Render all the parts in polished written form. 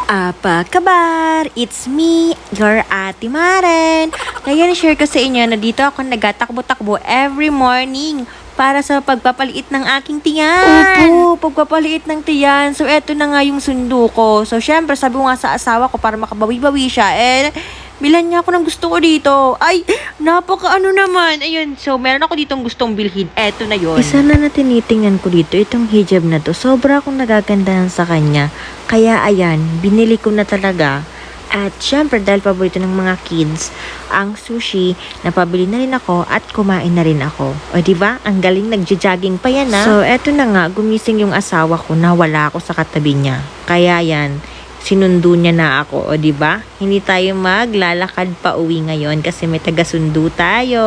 Apa kabar? It's me, your Ate Maren. Ngayon, share ko sa inyo na dito ako nagatakbo-takbo every morning para sa pagpapaliit ng aking tiyan. Opo, pagpapaliit ng tiyan. So, eto na nga yung sundo ko. So, syempre, sabi ko nga sa asawa ko para makabawi-bawi siya. Bilan niya ako ng gusto ko dito. Ay, napaka-ano naman. Ayun, so meron ako ditong gustong bilhin. Eto na yon. Isa na tinitingnan ko dito, itong hijab na to. Sobra akong nagagandahan sa kanya. Kaya ayan, binili ko na talaga. At syempre, dahil paborito ng mga kids, ang sushi, napabili na rin ako at kumain na rin ako. O diba? Ang galing, nagja-jogging pa yan. So, eto na nga, gumising yung asawa ko na wala ako sa katabi niya. Kaya yan, sinundo niya na ako, o diba? Hindi tayo maglalakad pa uwi ngayon kasi may taga-sundo tayo.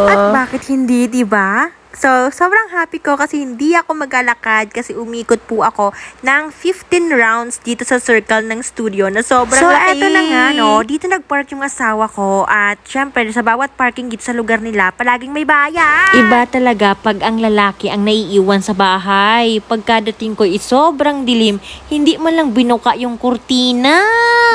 At bakit hindi, diba? So, sobrang happy ko kasi hindi ako maglalakad kasi umikot po ako ng 15 rounds dito sa circle ng studio na sobrang laki. So, eto na nga, no? Dito nagpark yung asawa ko at syempre, sa bawat parking dito sa lugar nila, palaging may bayad. Iba talaga pag ang lalaki ang naiiwan sa bahay. Pagkadating ko, sobrang dilim, hindi man lang binuka yung kurtina.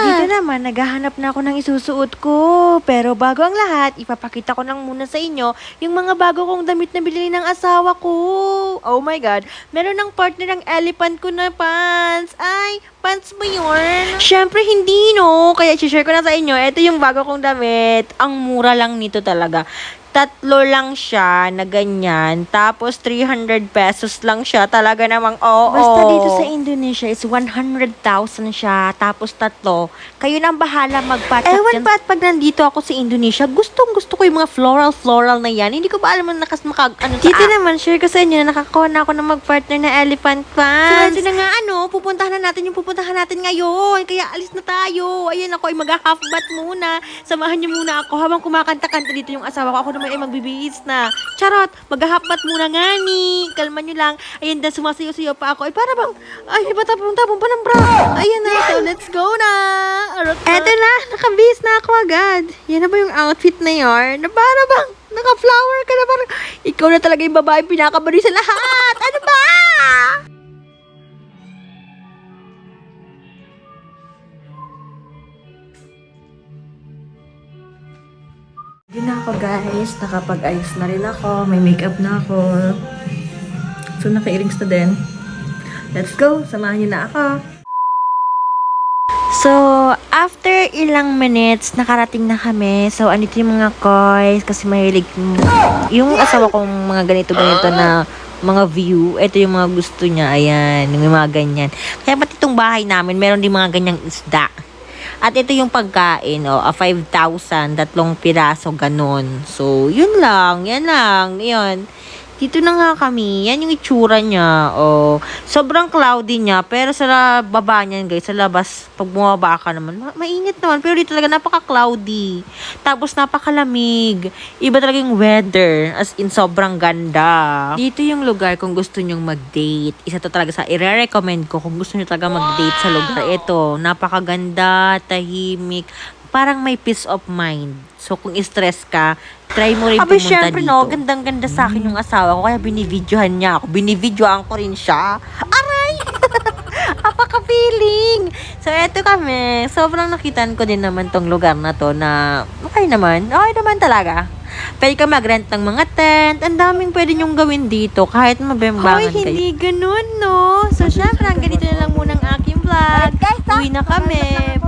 Dito naman, naghahanap na ako ng isusuot ko. Pero bago ang lahat, ipapakita ko lang muna sa inyo yung mga bago kong damit na binili ng asawa ko. Oh my God. Meron ng partner ng elephant ko na pants. Ay, pants mo yun? Syempre hindi, no? Kaya share ko na sa inyo. Ito yung bago kong damit. Ang mura lang nito talaga. 3 lang siya na ganyan. Tapos 300 pesos lang siya. Talaga namang oo. Basta dito sa Indonesia is 100,000 siya. Tapos 3. Kayo nang bahala magpatsak dyan. Ewan pa at pag nandito ako sa Indonesia, gustong gusto ko yung mga floral na yan. Hindi ko ba alam na dito naman, share ko sa inyo na nakakuha na ako ng magpartner na elephant pants. So, ito na nga pupuntahan na natin yung pupuntahan natin ngayon. Kaya alis na tayo. Ayan ako, mag-half bath muna. Samahan niyo muna ako habang kumakanta-kanta dito yung asawa ko. Ako naman ay magbibihis na. Charot, mag-hapbat muna nga ni. Kalma nyo lang. Ayan na, sumasayo-sayo pa ako. Ay, para bang, ay, tapong pa ng bra. Ayan na, so let's go na. Eto na, nakabihis na ako agad. Yan na ba yung outfit na yun? Na para bang, naka-flower ka na parang, ikaw na talaga yung babae pinakabari sa lahat. Ano ba? Hindi na ako guys, nakapag-ayos na rin ako, may makeup na ako. So naka-earrings na din. Let's go, samahan niyo na ako. So, after ilang minutes, nakarating na kami. So, andito yung mga koys, kasi mahilig yung asawa kong mga ganito-ganito na mga view. Ito yung mga gusto niya, ayan, yung mga ganyan. Kaya pati itong bahay namin, meron din mga ganyang isda. At ito yung pagkain, 5,000, 3 piraso, ganun. So, yun lang, yun. Dito na nga kami, yan yung itsura niya, sobrang cloudy niya, pero sa baba niyan guys, sa labas, pag bumaba ka naman, mainit naman, pero dito talaga napaka-cloudy. Tapos napakalamig, iba talaga yung weather, as in sobrang ganda. Dito yung lugar kung gusto nyong mag-date, isa to talaga sa i-recommend ko kung gusto nyo talaga mag-date sa lugar. Ito, napakaganda, tahimik, parang may peace of mind. So, kung stress ka, try mo rin pumunta syempre, dito. No, gandang-ganda sa akin yung asawa ko, kaya binibidyohan niya ako. Binibidyohan ko rin siya. Aray! Apaka-feeling! So, eto kami. Sobrang nakitan ko din naman tong lugar na to na okay naman talaga. Pwede ka mag-rent ng mga tent. Ang daming pwede nyong gawin dito kahit mabembangan kayo. Hoy, hindi ganun, no? So, syempre, ang ganito na lang muna ang aking vlog. Uwi na kami.